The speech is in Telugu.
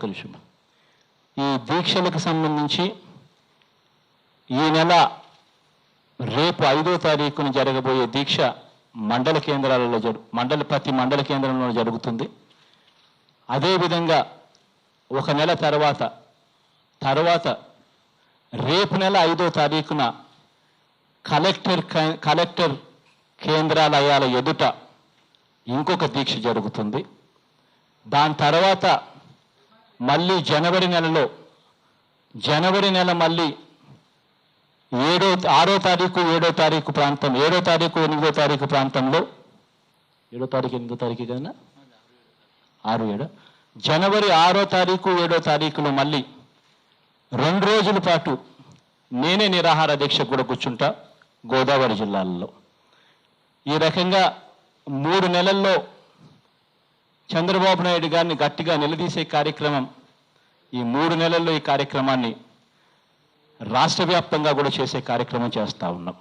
నిమిషం ఈ దీక్షలకు సంబంధించి ఈ నెల రేపు 5వ తారీఖున జరగబోయే దీక్ష మండల కేంద్రాలలో ప్రతి మండల కేంద్రంలో జరుగుతుంది. అదేవిధంగా ఒక నెల తర్వాత రేపు నెల 5వ తారీఖున కలెక్టర్ కేంద్రాలయాల ఎదుట ఇంకొక దీక్ష జరుగుతుంది. దాని తర్వాత మళ్ళీ జనవరి నెల మళ్ళీ 6వ తారీఖు 7వ తారీఖు ప్రాంతం 7వ తారీఖు 8వ తారీఖు ప్రాంతంలో 7వ తారీఖు 8వ తారీఖు కన్నా 6 7 జనవరి 6వ తారీఖు 7వ తారీఖులో మళ్ళీ 2 రోజుల పాటు నేనే నిరాహార దీక్ష కూడా కూర్చుంటా గోదావరి జిల్లాలలో. ఈ రకంగా 3 నెలల్లో చంద్రబాబు నాయుడు గారిని గట్టిగా నిలదీసే కార్యక్రమం ఈ 3 నెలల్లో ఈ కార్యక్రమాన్ని రాష్ట్ర వ్యాప్తంగా కూడా చేసే కార్యక్రమం చేస్తూ ఉన్నాం.